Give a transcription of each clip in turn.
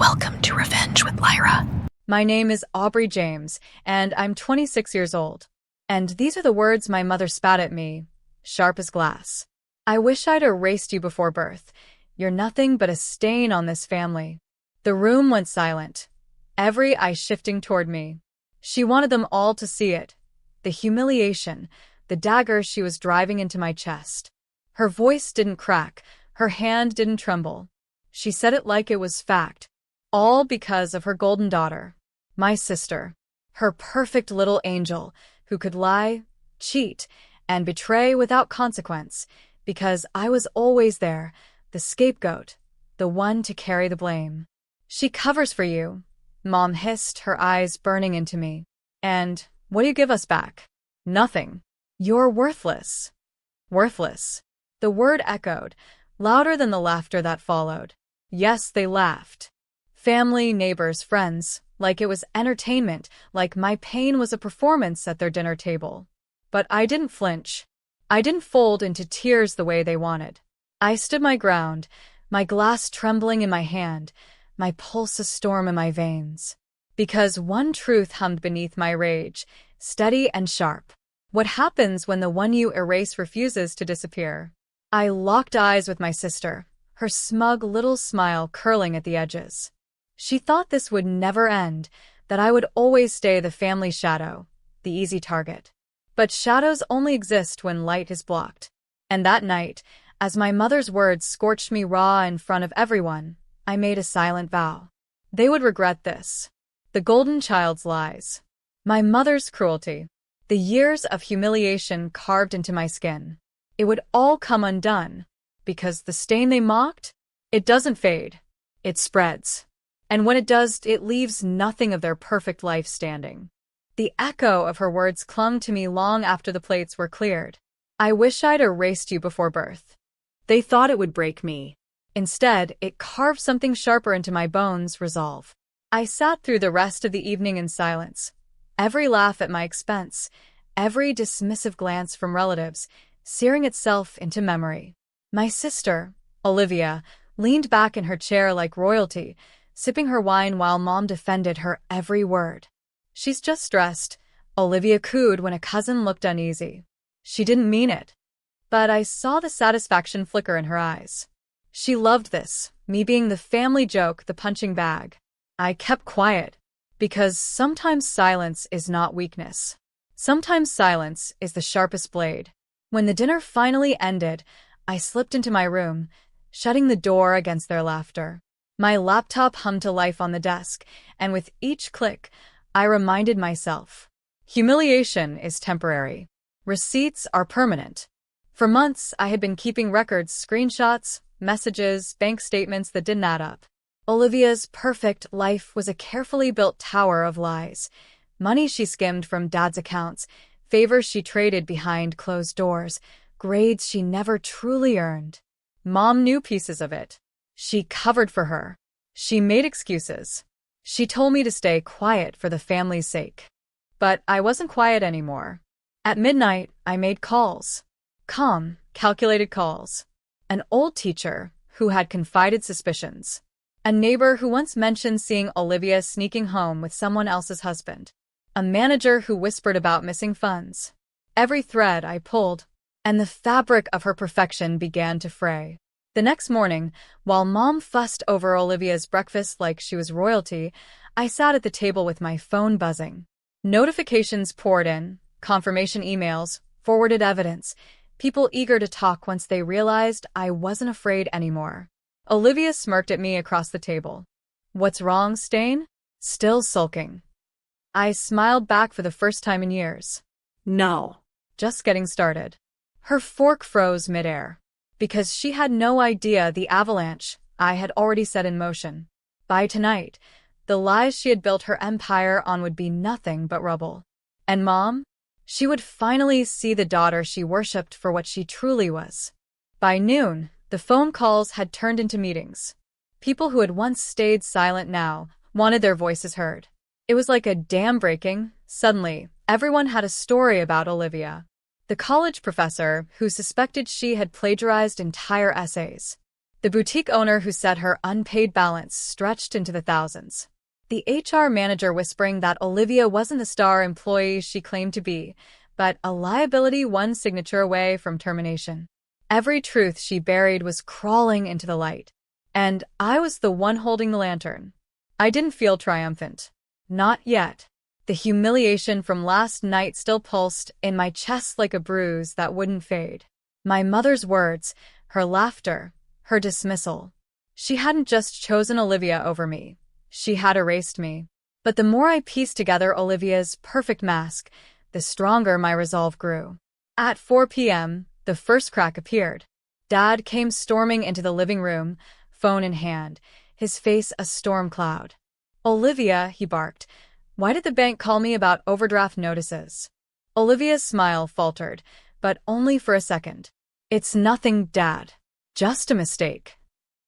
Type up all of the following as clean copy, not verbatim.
Welcome to Revenge with Lyra. My name is Aubrey James, and I'm 26 years old. And these are the words my mother spat at me, sharp as glass. I wish I'd erased you before birth. You're nothing but a stain on this family. The room went silent, every eye shifting toward me. She wanted them all to see it. The humiliation, the dagger she was driving into my chest. Her voice didn't crack, her hand didn't tremble. She said it like it was fact. All because of her golden daughter, my sister, her perfect little angel who could lie, cheat, and betray without consequence, because I was always there, the scapegoat, the one to carry the blame. She covers for you, Mom hissed, her eyes burning into me. And what do you give us back? Nothing. You're worthless. Worthless. The word echoed, louder than the laughter that followed. Yes, they laughed. Family, neighbors, friends, like it was entertainment, like my pain was a performance at their dinner table. But I didn't flinch. I didn't fold into tears the way they wanted. I stood my ground, my glass trembling in my hand, my pulse a storm in my veins. Because one truth hummed beneath my rage, steady and sharp. What happens when the one you erase refuses to disappear? I locked eyes with my sister, her smug little smile curling at the edges. She thought this would never end, that I would always stay the family shadow, the easy target. But shadows only exist when light is blocked. And that night, as my mother's words scorched me raw in front of everyone, I made a silent vow. They would regret this. The golden child's lies. My mother's cruelty. The years of humiliation carved into my skin. It would all come undone, because the stain they mocked, it doesn't fade. It spreads. And when it does, it leaves nothing of their perfect life standing. The echo of her words clung to me long after the plates were cleared. I wish I'd erased you before birth. They thought it would break me. Instead, it carved something sharper into my bones, resolve. I sat through the rest of the evening in silence. Every laugh at my expense, every dismissive glance from relatives, searing itself into memory. My sister, Olivia, leaned back in her chair like royalty, sipping her wine while Mom defended her every word. She's just stressed, Olivia cooed when a cousin looked uneasy. She didn't mean it. But I saw the satisfaction flicker in her eyes. She loved this, me being the family joke, the punching bag. I kept quiet, because sometimes silence is not weakness. Sometimes silence is the sharpest blade. When the dinner finally ended, I slipped into my room, shutting the door against their laughter. My laptop hummed to life on the desk, and with each click, I reminded myself, humiliation is temporary. Receipts are permanent. For months, I had been keeping records, screenshots, messages, bank statements that didn't add up. Olivia's perfect life was a carefully built tower of lies. Money she skimmed from Dad's accounts, favors she traded behind closed doors, grades she never truly earned. Mom knew pieces of it. She covered for her. She made excuses. She told me to stay quiet for the family's sake. But I wasn't quiet anymore. At midnight, I made calls. Calm, calculated calls. An old teacher who had confided suspicions. A neighbor who once mentioned seeing Olivia sneaking home with someone else's husband. A manager who whispered about missing funds. Every thread I pulled, and the fabric of her perfection began to fray. The next morning, while Mom fussed over Olivia's breakfast like she was royalty, I sat at the table with my phone buzzing. Notifications poured in, confirmation emails, forwarded evidence, people eager to talk once they realized I wasn't afraid anymore. Olivia smirked at me across the table. What's wrong, Stain? Still sulking. I smiled back for the first time in years. No. Just getting started. Her fork froze midair. Because she had no idea the avalanche I had already set in motion. By tonight, the lies she had built her empire on would be nothing but rubble. And Mom? She would finally see the daughter she worshipped for what she truly was. By noon, the phone calls had turned into meetings. People who had once stayed silent now wanted their voices heard. It was like a dam breaking. Suddenly, everyone had a story about Olivia. The college professor who suspected she had plagiarized entire essays. The boutique owner who said her unpaid balance stretched into the thousands. The HR manager whispering that Olivia wasn't the star employee she claimed to be, but a liability one signature away from termination. Every truth she buried was crawling into the light. And I was the one holding the lantern. I didn't feel triumphant. Not yet. The humiliation from last night still pulsed in my chest like a bruise that wouldn't fade. My mother's words, her laughter, her dismissal. She hadn't just chosen Olivia over me. She had erased me. But the more I pieced together Olivia's perfect mask, the stronger my resolve grew. At 4 p.m., the first crack appeared. Dad came storming into the living room, phone in hand, his face a storm cloud. "Olivia," he barked, "why did the bank call me about overdraft notices?" Olivia's smile faltered, but only for a second. "It's nothing, Dad. Just a mistake."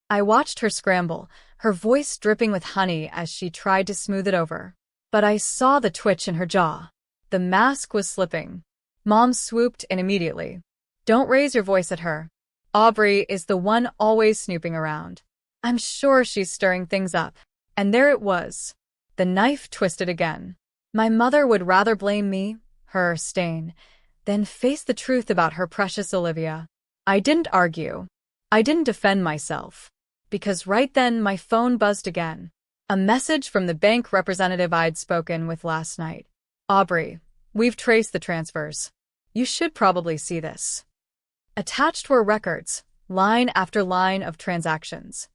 I watched her scramble, her voice dripping with honey as she tried to smooth it over. But I saw the twitch in her jaw. The mask was slipping. Mom swooped in immediately. "Don't raise your voice at her. Aubrey is the one always snooping around. I'm sure she's stirring things up." And there it was. The knife twisted again. My mother would rather blame me, her stain, than face the truth about her precious Olivia. I didn't argue. I didn't defend myself. Because right then my phone buzzed again. A message from the bank representative I'd spoken with last night. "Aubrey, we've traced the transfers. You should probably see this." Attached were records, line after line of transactions.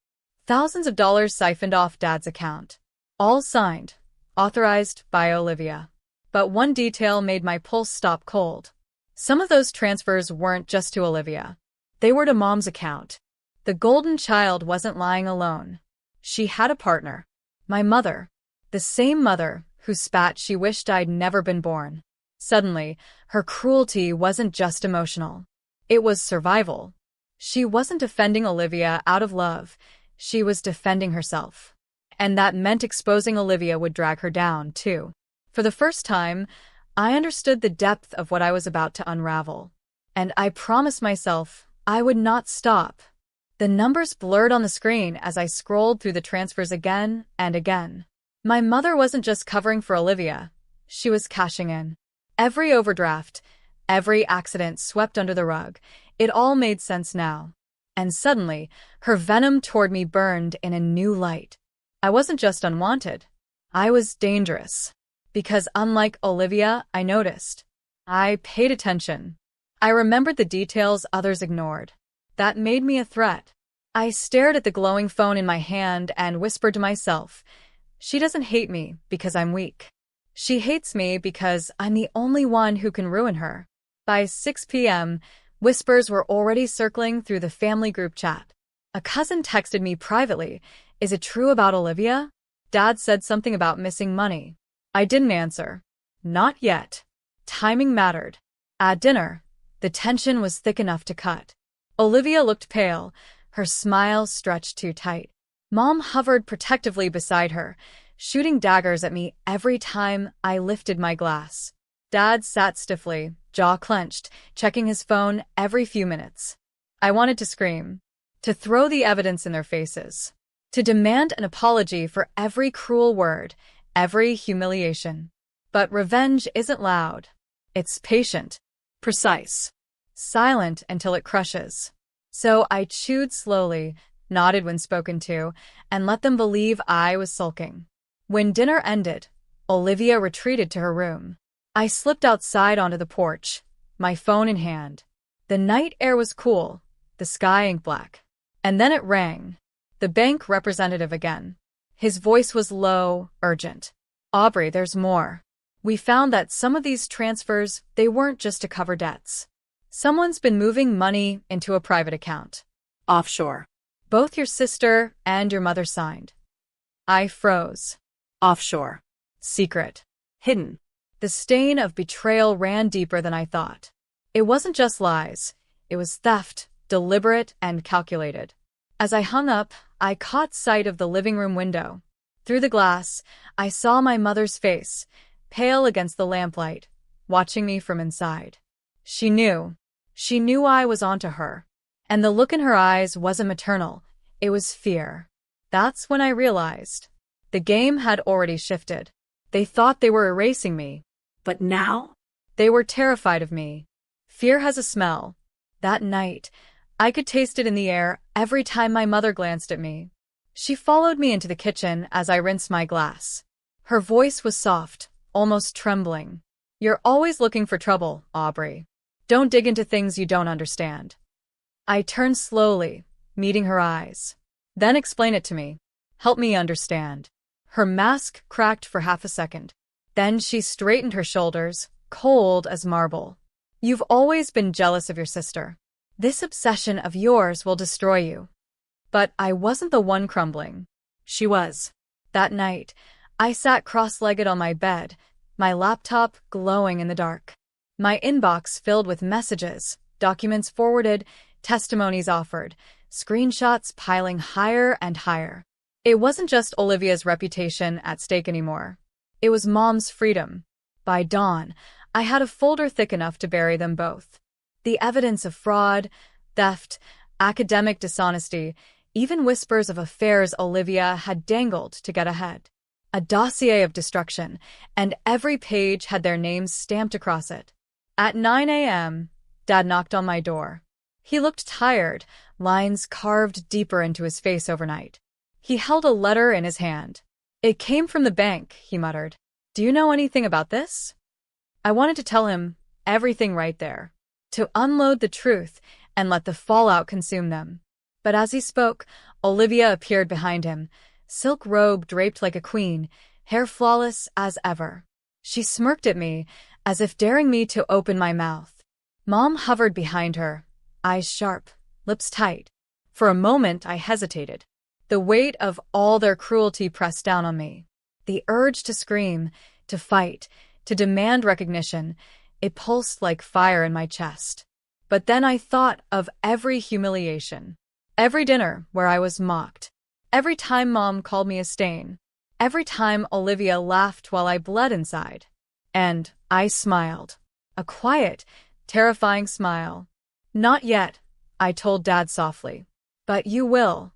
Thousands of dollars siphoned off Dad's account. All signed, authorized by Olivia. But one detail made my pulse stop cold. Some of those transfers weren't just to Olivia. They were to Mom's account. The golden child wasn't lying alone. She had a partner. My mother. The same mother who spat she wished I'd never been born. Suddenly, her cruelty wasn't just emotional. It was survival. She wasn't defending Olivia out of love. She was defending herself. And that meant exposing Olivia would drag her down, too. For the first time, I understood the depth of what I was about to unravel. And I promised myself I would not stop. The numbers blurred on the screen as I scrolled through the transfers again and again. My mother wasn't just covering for Olivia. She was cashing in. Every overdraft, every accident swept under the rug. It all made sense now. And suddenly, her venom toward me burned in a new light. I wasn't just unwanted. I was dangerous. Because unlike Olivia, I noticed. I paid attention. I remembered the details others ignored. That made me a threat. I stared at the glowing phone in my hand and whispered to myself, "She doesn't hate me because I'm weak. She hates me because I'm the only one who can ruin her." By 6 p.m., whispers were already circling through the family group chat. A cousin texted me privately, "Is it true about Olivia?" Dad said something about missing money. I didn't answer. Not yet. Timing mattered. At dinner, the tension was thick enough to cut. Olivia looked pale, her smile stretched too tight. Mom hovered protectively beside her, shooting daggers at me every time I lifted my glass. Dad sat stiffly, jaw clenched, checking his phone every few minutes. I wanted to scream, to throw the evidence in their faces, to demand an apology for every cruel word, every humiliation. But revenge isn't loud. It's patient, precise, silent until it crushes. So I chewed slowly, nodded when spoken to, and let them believe I was sulking. When dinner ended, Olivia retreated to her room. I slipped outside onto the porch, my phone in hand. The night air was cool, the sky ink black. And then it rang. The bank representative again. His voice was low, urgent. "Aubrey, there's more. We found that some of these transfers, they weren't just to cover debts. Someone's been moving money into a private account. Offshore. Both your sister and your mother signed." I froze. Offshore. Secret. Hidden. The stain of betrayal ran deeper than I thought. It wasn't just lies. It was theft, deliberate and calculated. As I hung up, I caught sight of the living room window. Through the glass, I saw my mother's face, pale against the lamplight, watching me from inside. She knew. She knew I was onto her. And the look in her eyes wasn't maternal, It was fear. That's when I realized. The game had already shifted. They thought they were erasing me. But now? They were terrified of me. Fear has a smell. That night, I could taste it in the air every time my mother glanced at me. She followed me into the kitchen as I rinsed my glass. Her voice was soft, almost trembling. You're always looking for trouble, Aubrey. Don't dig into things you don't understand. I turned slowly, meeting her eyes. Then explain it to me. Help me understand. Her mask cracked for half a second. Then she straightened her shoulders, cold as marble. You've always been jealous of your sister. This obsession of yours will destroy you. But I wasn't the one crumbling. She was. That night, I sat cross-legged on my bed, my laptop glowing in the dark. My inbox filled with messages, documents forwarded, testimonies offered, screenshots piling higher and higher. It wasn't just Olivia's reputation at stake anymore. It was Mom's freedom. By dawn, I had a folder thick enough to bury them both. The evidence of fraud, theft, academic dishonesty, even whispers of affairs Olivia had dangled to get ahead. A dossier of destruction, and every page had their names stamped across it. At 9 a.m., Dad knocked on my door. He looked tired, lines carved deeper into his face overnight. He held a letter in his hand. It came from the bank, he muttered. Do you know anything about this? I wanted to tell him everything right there, to unload the truth and let the fallout consume them. But as he spoke, Olivia appeared behind him, silk robe draped like a queen, hair flawless as ever. She smirked at me, as if daring me to open my mouth. Mom hovered behind her, eyes sharp, lips tight. For a moment I hesitated. The weight of all their cruelty pressed down on me. The urge to scream, to fight, to demand recognition, it pulsed like fire in my chest. But then I thought of every humiliation. Every dinner where I was mocked. Every time Mom called me a stain. Every time Olivia laughed while I bled inside. And I smiled. A quiet, terrifying smile. Not yet, I told Dad softly. But you will.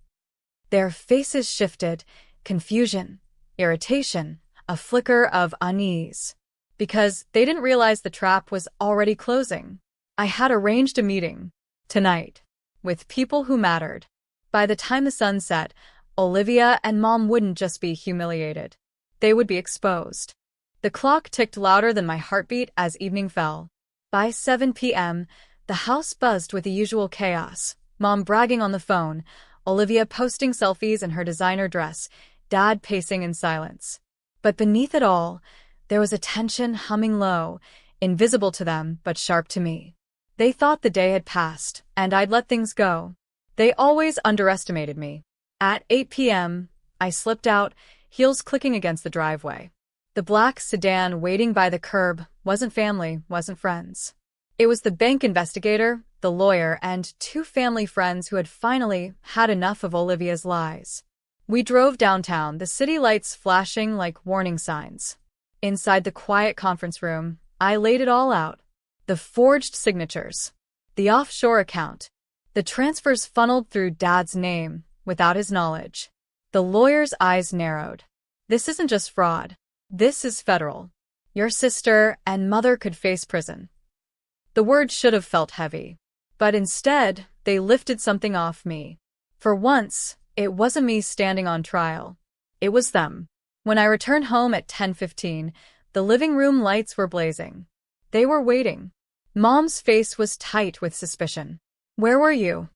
Their faces shifted, confusion, irritation, a flicker of unease. Because they didn't realize the trap was already closing. I had arranged a meeting, tonight, with people who mattered. By the time the sun set, Olivia and Mom wouldn't just be humiliated. They would be exposed. The clock ticked louder than my heartbeat as evening fell. By 7 p.m., the house buzzed with the usual chaos. Mom bragging on the phone, Olivia posting selfies in her designer dress, Dad pacing in silence. But beneath it all, there was a tension humming low, invisible to them but sharp to me. They thought the day had passed, and I'd let things go. They always underestimated me. At 8 p.m., I slipped out, heels clicking against the driveway. The black sedan waiting by the curb wasn't family, wasn't friends. It was the bank investigator, the lawyer, and 2 family friends who had finally had enough of Olivia's lies. We drove downtown, the city lights flashing like warning signs. Inside the quiet conference room, I laid it all out. The forged signatures. The offshore account. The transfers funneled through Dad's name, without his knowledge. The lawyer's eyes narrowed. This isn't just fraud. This is federal. Your sister and mother could face prison. The words should have felt heavy. But instead, they lifted something off me. For once, it wasn't me standing on trial. It was them. When I returned home at 10:15, the living room lights were blazing. They were waiting. Mom's face was tight with suspicion. Where were you?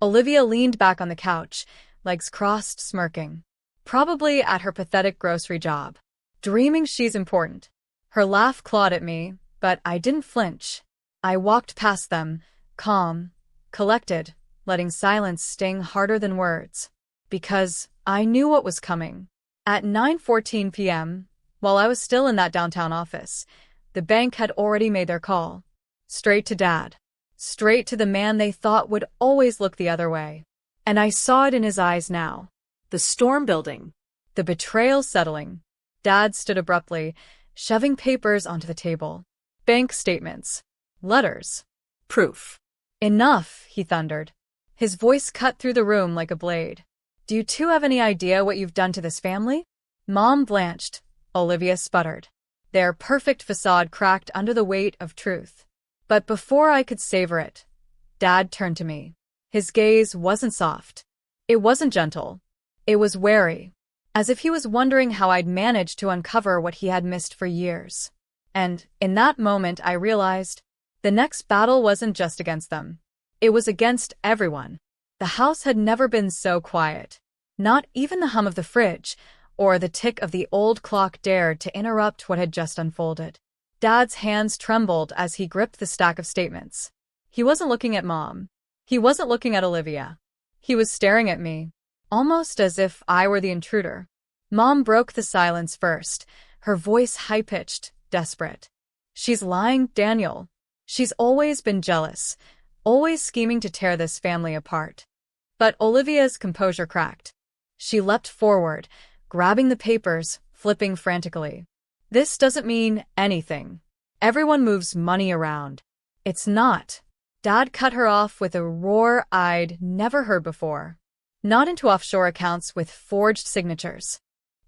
Olivia leaned back on the couch, legs crossed, smirking. Probably at her pathetic grocery job. Dreaming she's important. Her laugh clawed at me, but I didn't flinch. I walked past them, calm, collected, letting silence sting harder than words. Because I knew what was coming. At 9:14 p.m., while I was still in that downtown office, the bank had already made their call. Straight to Dad. Straight to the man they thought would always look the other way. And I saw it in his eyes now. The storm building. The betrayal settling. Dad stood abruptly, shoving papers onto the table. Bank statements. Letters. Proof. Enough, he thundered. His voice cut through the room like a blade. Do you two have any idea what you've done to this family? Mom blanched. Olivia sputtered. Their perfect facade cracked under the weight of truth. But before I could savor it, Dad turned to me. His gaze wasn't soft. It wasn't gentle. It was wary, as if he was wondering how I'd managed to uncover what he had missed for years. And in that moment I realized the next battle wasn't just against them. It was against everyone. The house had never been so quiet. Not even the hum of the fridge or the tick of the old clock dared to interrupt what had just unfolded. Dad's hands trembled as he gripped the stack of statements. He wasn't looking at Mom. He wasn't looking at Olivia. He was staring at me, almost as if I were the intruder. Mom broke the silence first, her voice high-pitched, desperate. She's lying, Daniel. She's always been jealous, always scheming to tear this family apart. But Olivia's composure cracked. She leapt forward, grabbing the papers, flipping frantically. This doesn't mean anything. Everyone moves money around. It's not. Dad cut her off with a roar I'd never heard before. Not into offshore accounts with forged signatures.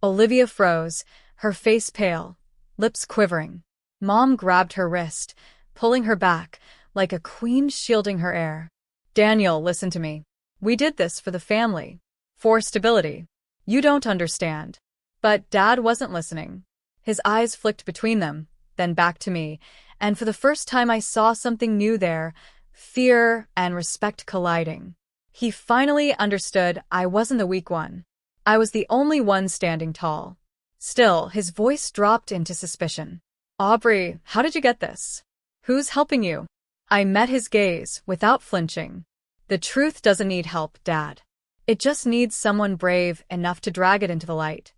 Olivia froze, her face pale, lips quivering. Mom grabbed her wrist, pulling her back, like a queen shielding her heir. Daniel, listen to me. We did this for the family. For stability. You don't understand. But Dad wasn't listening. His eyes flicked between them, then back to me, and for the first time I saw something new there, fear and respect colliding. He finally understood I wasn't the weak one. I was the only one standing tall. Still, his voice dropped into suspicion. Aubrey, how did you get this? Who's helping you? I met his gaze, without flinching. The truth doesn't need help, Dad. It just needs someone brave enough to drag it into the light.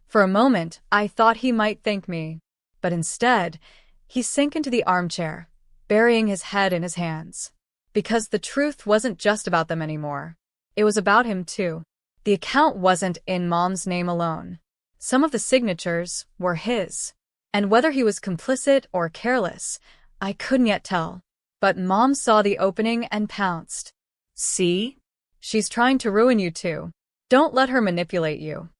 For a moment, I thought he might thank me, but instead, he sank into the armchair, burying his head in his hands. Because the truth wasn't just about them anymore. It was about him too. The account wasn't in Mom's name alone. Some of the signatures were his. And whether he was complicit or careless, I couldn't yet tell. But Mom saw the opening and pounced. See? She's trying to ruin you too. Don't let her manipulate you.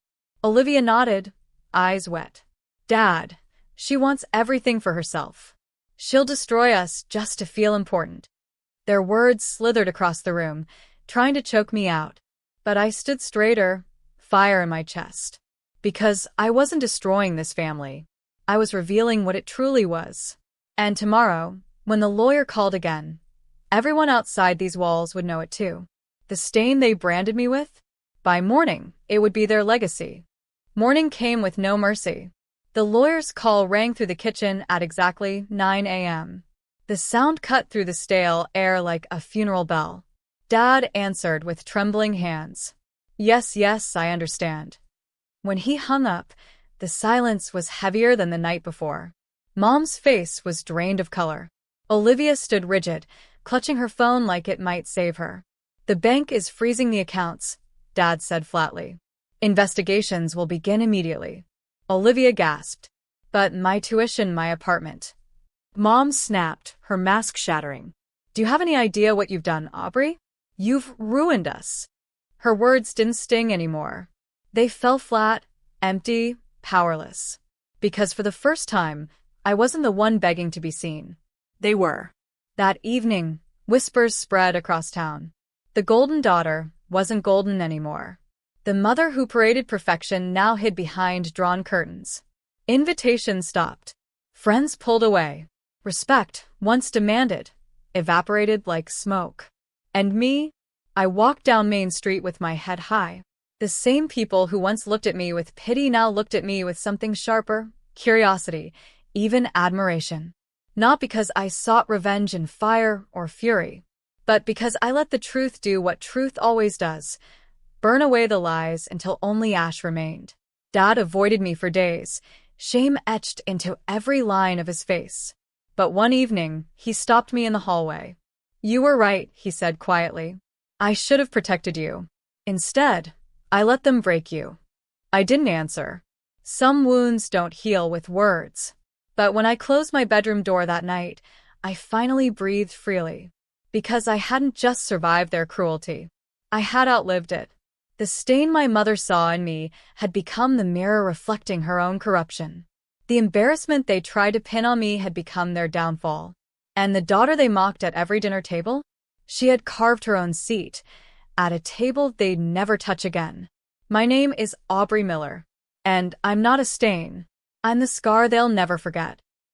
Olivia nodded, eyes wet. Dad, she wants everything for herself. She'll destroy us just to feel important. Their words slithered across the room, trying to choke me out. But I stood straighter, fire in my chest. Because I wasn't destroying this family. I was revealing what it truly was. And tomorrow, when the lawyer called again, everyone outside these walls would know it too. The stain they branded me with? By morning, it would be their legacy. Morning came with no mercy. The lawyer's call rang through the kitchen at exactly 9 a.m. The sound cut through the stale air like a funeral bell. Dad answered with trembling hands. Yes, yes, I understand. When he hung up, the silence was heavier than the night before. Mom's face was drained of color. Olivia stood rigid, clutching her phone like it might save her. The bank is freezing the accounts, Dad said flatly. Investigations will begin immediately. Olivia gasped. But my tuition, my apartment. Mom snapped, her mask shattering. Do you have any idea what you've done, Aubrey? You've ruined us. Her words didn't sting anymore. They fell flat, empty, powerless. Because for the first time, I wasn't the one begging to be seen. They were. That evening, whispers spread across town. The golden daughter wasn't golden anymore. The mother who paraded perfection now hid behind drawn curtains. Invitations stopped. Friends pulled away. Respect, once demanded, evaporated like smoke. And me? I walked down Main Street with my head high. The same people who once looked at me with pity now looked at me with something sharper, curiosity, even admiration. Not because I sought revenge in fire or fury, but because I let the truth do what truth always does, burn away the lies until only ash remained. Dad avoided me for days, shame etched into every line of his face. But one evening, he stopped me in the hallway. You were right, he said quietly. I should have protected you. Instead, I let them break you. I didn't answer. Some wounds don't heal with words. But when I closed my bedroom door that night, I finally breathed freely. Because I hadn't just survived their cruelty. I had outlived it. The The stain my mother saw in me had become the mirror reflecting her own corruption. The embarrassment they tried to pin on me had become their downfall. And the daughter they mocked at every dinner table? She had carved her own seat, at a table they'd never touch again. My name is Aubrey Miller, and I'm not a stain. I'm the scar they'll never forget.